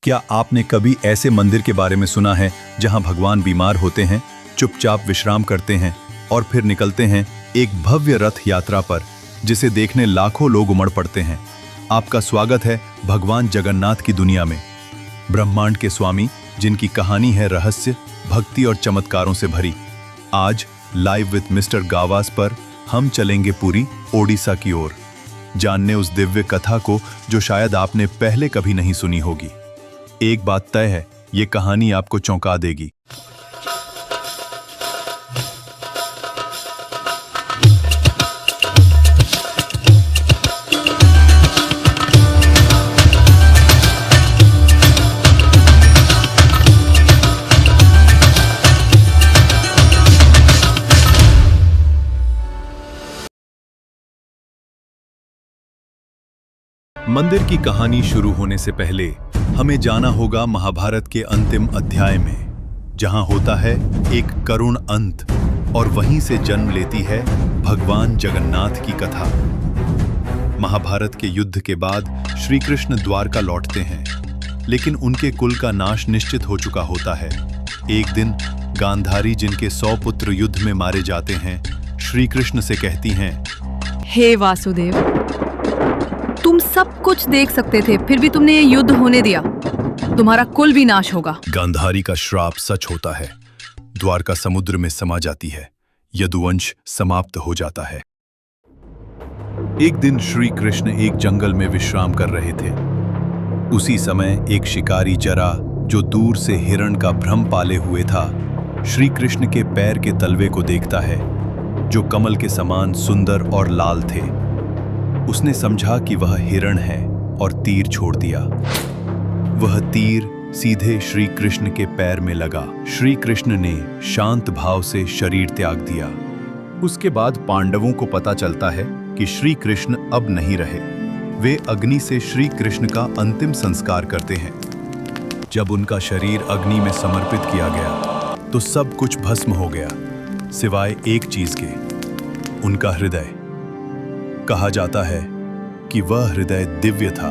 क्या आपने कभी ऐसे मंदिर के बारे में सुना है जहां भगवान बीमार होते हैं, चुपचाप विश्राम करते हैं और फिर निकलते हैं एक भव्य रथ यात्रा पर, जिसे देखने लाखों लोग उमड़ पड़ते हैं। आपका स्वागत है भगवान जगन्नाथ की दुनिया में, ब्रह्मांड के स्वामी जिनकी कहानी है रहस्य, भक्ति और चमत्कारों से भरी। आज लाइव विद मिस्टर गावास पर हम चलेंगे पूरी ओडिशा की ओर, जानने उस दिव्य कथा को जो शायद आपने पहले कभी नहीं सुनी होगी। एक बात तय है, ये कहानी आपको चौंका देगी। मंदिर की कहानी शुरू होने से पहले हमें जाना होगा महाभारत के अंतिम अध्याय में, जहां होता है एक करुण अंत और वहीं से जन्म लेती है भगवान जगन्नाथ की कथा। महाभारत के युद्ध के बाद श्री कृष्ण द्वारका लौटते हैं, लेकिन उनके कुल का नाश निश्चित हो चुका होता है। एक दिन गांधारी, जिनके 100 पुत्र युद्ध में मारे जाते हैं, श्री कृष्ण से कहती हैं, हे वासुदेव, तुम सब कुछ देख सकते थे, फिर भी तुमने ये युद्ध होने दिया। तुम्हारा कुल भी नाश होगा। गांधारी का श्राप सच होता है। द्वारका समुद्र में समा जाती है, यदुवंश समाप्त हो जाता है। एक दिन श्री कृष्ण एक जंगल में विश्राम कर रहे थे। उसी समय एक शिकारी जरा, जो दूर से हिरण का भ्रम पाले हुए था, श्री कृष्ण के पैर के तलवे को देखता है, जो कमल के समान सुंदर और लाल थे। उसने समझा कि वह हिरण है और तीर छोड़ दिया। वह तीर सीधे श्री कृष्ण के पैर में लगा। श्री कृष्ण ने शांत भाव से शरीर त्याग दिया। उसके बाद पांडवों को पता चलता है कि श्री कृष्ण अब नहीं रहे। वे अग्नि से श्री कृष्ण का अंतिम संस्कार करते हैं। जब उनका शरीर अग्नि में समर्पित किया गया तो सब कुछ भस्म हो गया, सिवाय एक चीज के, उनका हृदय। कहा जाता है कि वह हृदय दिव्य था,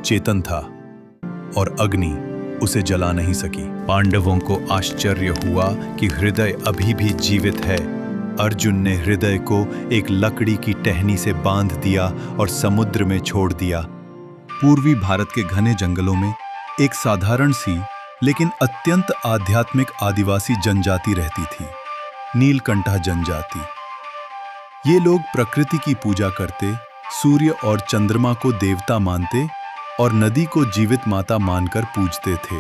चेतन था और अग्नि उसे जला नहीं सकी। पांडवों को आश्चर्य हुआ कि हृदय अभी भी जीवित है। अर्जुन ने हृदय को एक लकड़ी की टहनी से बांध दिया और समुद्र में छोड़ दिया। पूर्वी भारत के घने जंगलों में एक साधारण सी लेकिन अत्यंत आध्यात्मिक आदिवासी जनजाति रहती थी, नीलकंठा जनजाति। ये लोग प्रकृति की पूजा करते, सूर्य और चंद्रमा को देवता मानते और नदी को जीवित माता मानकर पूजते थे।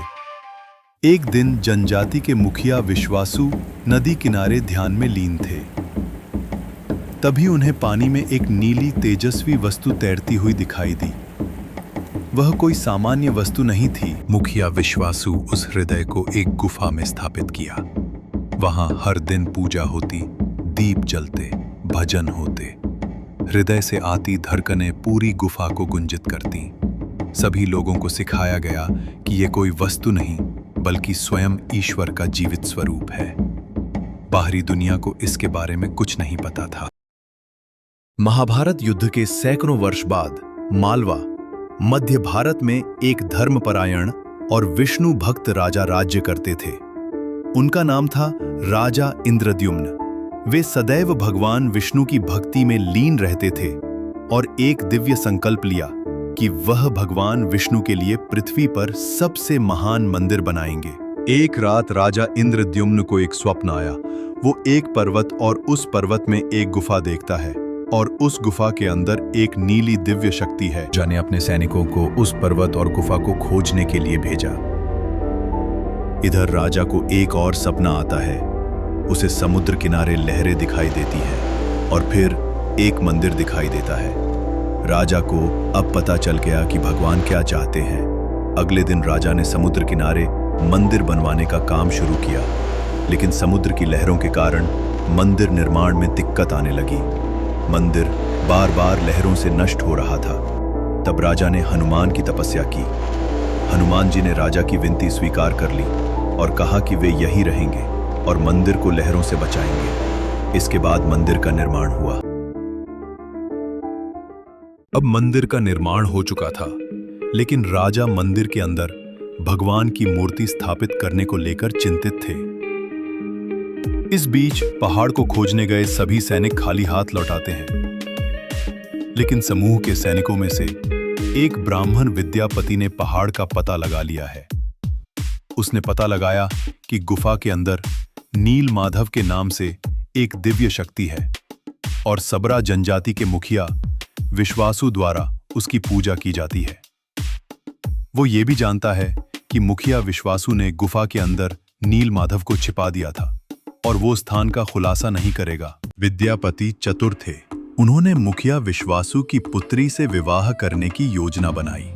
एक दिन जनजाति के मुखिया विश्वासु नदी किनारे ध्यान में लीन थे। तभी उन्हें पानी में एक नीली तेजस्वी वस्तु तैरती हुई दिखाई दी। वह कोई सामान्य वस्तु नहीं थी। मुखिया विश्वासु उस हृदय को एक गुफा में स्थापित किया। वहां हर दिन पूजा होती, दीप जलते, भजन होते। हृदय से आती धड़कनें पूरी गुफा को गुंजित करती। सभी लोगों को सिखाया गया कि यह कोई वस्तु नहीं, बल्कि स्वयं ईश्वर का जीवित स्वरूप है। बाहरी दुनिया को इसके बारे में कुछ नहीं पता था। महाभारत युद्ध के सैकड़ों वर्ष बाद मालवा, मध्य भारत में एक धर्मपरायण और विष्णु भक्त राजा राज्य करते थे। उनका नाम था राजा इंद्रद्युम्न। वे सदैव भगवान विष्णु की भक्ति में लीन रहते थे और एक दिव्य संकल्प लिया कि वह भगवान विष्णु के लिए पृथ्वी पर सबसे महान मंदिर बनाएंगे। एक रात राजा इंद्रद्युम्न को एक स्वप्न आया। वो एक पर्वत और उस पर्वत में एक गुफा देखता है और उस गुफा के अंदर एक नीली दिव्य शक्ति है। राजा ने अपने सैनिकों को उस पर्वत और गुफा को खोजने के लिए भेजा। इधर राजा को एक और सपना आता है। उसे समुद्र किनारे लहरें दिखाई देती है और फिर एक मंदिर दिखाई देता है। राजा को अब पता चल गया कि भगवान क्या चाहते हैं। अगले दिन राजा ने समुद्र किनारे मंदिर बनवाने का काम शुरू किया, लेकिन समुद्र की लहरों के कारण मंदिर निर्माण में दिक्कत आने लगी। मंदिर बार बार लहरों से नष्ट हो रहा था। तब राजा ने हनुमान की तपस्या की। हनुमान जी ने राजा की विनती स्वीकार कर ली और कहा कि वे यहीं रहेंगे और मंदिर को लहरों से बचाएंगे। इसके बाद मंदिर का निर्माण हुआ। अब मंदिर का निर्माण हो चुका था, लेकिन राजा मंदिर के अंदर भगवान की मूर्ति स्थापित करने को लेकर चिंतित थे। इस बीच पहाड़ को खोजने गए सभी सैनिक खाली हाथ लौटाते हैं। लेकिन समूह के सैनिकों में से एक ब्राह्मण विद्यापति ने पहाड़ का पता लगा लिया है। उसने पता लगाया कि गुफा के अंदर नील माधव के नाम से एक दिव्य शक्ति है और सबरा जनजाति के मुखिया विश्वासु द्वारा उसकी पूजा की जाती है। वो ये भी जानता है कि मुखिया विश्वासु ने गुफा के अंदर नील माधव को छिपा दिया था और वो स्थान का खुलासा नहीं करेगा। विद्यापति चतुर थे। उन्होंने मुखिया विश्वासु की पुत्री से विवाह करने की योजना बनाई।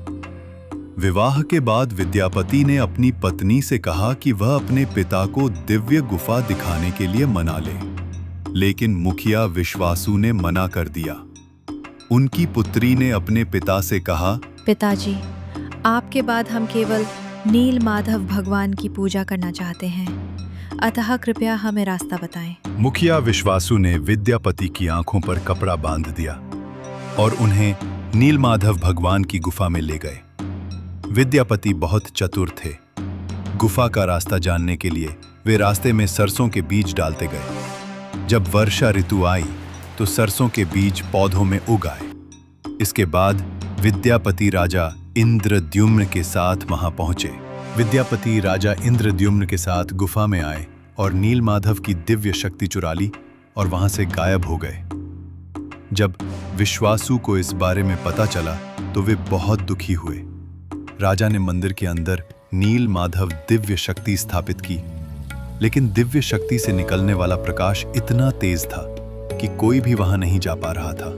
विवाह के बाद विद्यापति ने अपनी पत्नी से कहा कि वह अपने पिता को दिव्य गुफा दिखाने के लिए मना ले, लेकिन मुखिया विश्वासु ने मना कर दिया। उनकी पुत्री ने अपने पिता से कहा, पिताजी, आपके बाद हम केवल नील माधव भगवान की पूजा करना चाहते हैं, अतः कृपया हमें रास्ता बताएं। मुखिया विश्वासु ने विद्यापति की आंखों पर कपड़ा बांध दिया और उन्हें नीलमाधव भगवान की गुफा में ले गए। विद्यापति बहुत चतुर थे। गुफा का रास्ता जानने के लिए वे रास्ते में सरसों के बीज डालते गए। जब वर्षा ऋतु आई तो सरसों के बीज पौधों में उग आए। इसके बाद विद्यापति राजा इंद्रद्युम्न के साथ वहां पहुंचे। विद्यापति राजा इंद्रद्युम्न के साथ गुफा में आए और नीलमाधव की दिव्य शक्ति चुरा ली और वहां से गायब हो गए। जब विश्वासु को इस बारे में पता चला तो वे बहुत दुखी हुए। राजा ने मंदिर के अंदर नील माधव दिव्य शक्ति स्थापित की, लेकिन दिव्य शक्ति से निकलने वाला प्रकाश इतना तेज था कि कोई भी वहां नहीं जा पा रहा था।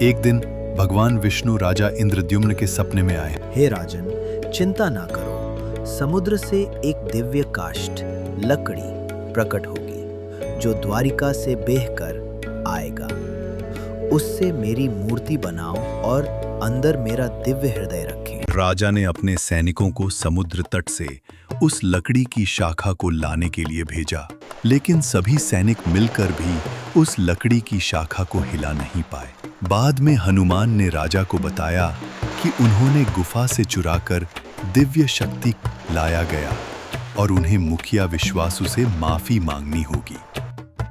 एक दिन भगवान विष्णु राजा इंद्रद्युम्न के सपने में आए। हे राजन, चिंता ना करो, समुद्र से एक दिव्य काष्ठ लकड़ी प्रकट होगी जो द्वारिका से बहकर आएगा। उससे मेरी मूर्ति बनाओ और अंदर मेरा दिव्य हृदय रखें। राजा ने अपने सैनिकों को समुद्र तट से उस लकड़ी की शाखा को लाने के लिए भेजा, लेकिन सभी सैनिक मिलकर भी उस लकड़ी की शाखा को हिला नहीं पाए। बाद में हनुमान ने राजा को बताया कि उन्होंने गुफा से चुराकर दिव्य शक्ति लाया गया और उन्हें मुखिया विश्वासु से माफी मांगनी होगी।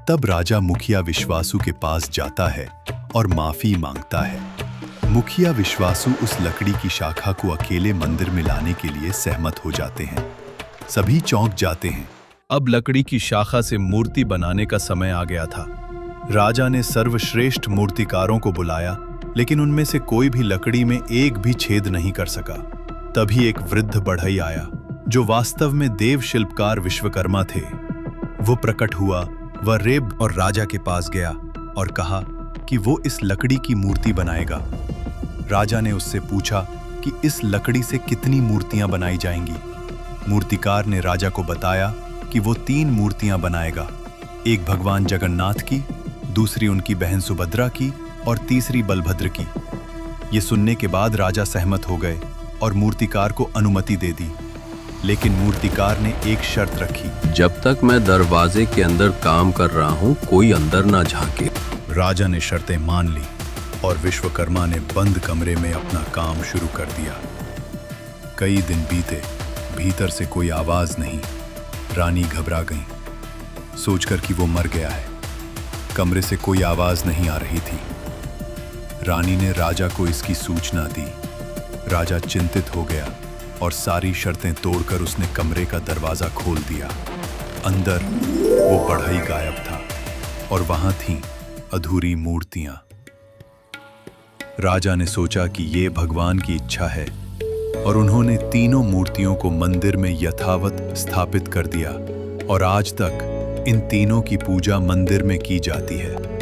तब राजा मुखिया विश्वासु के पास जाता है और माफी मांगता है। मुखिया विश्वासु उस लकड़ी की शाखा को अकेले मंदिर में लाने के लिए सहमत हो जाते हैं। सभी चौंक जाते हैं। अब लकड़ी की शाखा से मूर्ति बनाने का समय आ गया था। राजा ने सर्वश्रेष्ठ मूर्तिकारों को बुलाया, लेकिन उनमें से कोई भी लकड़ी में एक भी छेद नहीं कर सका। तभी एक वृद्ध बढ़ई आया जो वास्तव में देव शिल्पकार विश्वकर्मा थे। वो प्रकट हुआ, वह रेब और राजा के पास गया और कहा कि वो इस लकड़ी की मूर्ति बनाएगा। राजा ने उससे पूछा कि इस लकड़ी से कितनी मूर्तियां बनाई जाएंगी। मूर्तिकार ने राजा को बताया कि वो 3 मूर्तियां बनाएगा, एक भगवान जगन्नाथ की, दूसरी उनकी बहन सुभद्रा की और तीसरी बलभद्र की। ये सुनने के बाद राजा सहमत हो गए और मूर्तिकार को अनुमति दे दी, लेकिन मूर्तिकार ने एक शर्त रखी, जब तक मैं दरवाजे के अंदर काम कर रहा हूँ कोई अंदर ना झांके। राजा ने शर्तें मान ली और विश्वकर्मा ने बंद कमरे में अपना काम शुरू कर दिया। कई दिन बीते, भीतर से कोई आवाज नहीं। रानी घबरा गई, सोचकर कि वो मर गया है। कमरे से कोई आवाज नहीं आ रही थी। रानी ने राजा को इसकी सूचना दी। राजा चिंतित हो गया और सारी शर्तें तोड़कर उसने कमरे का दरवाजा खोल दिया। अंदर वो बढ़ई गायब था और वहां थीं अधूरी मूर्तियां। राजा ने सोचा कि ये भगवान की इच्छा है और उन्होंने तीनों मूर्तियों को मंदिर में यथावत स्थापित कर दिया और आज तक इन तीनों की पूजा मंदिर में की जाती है।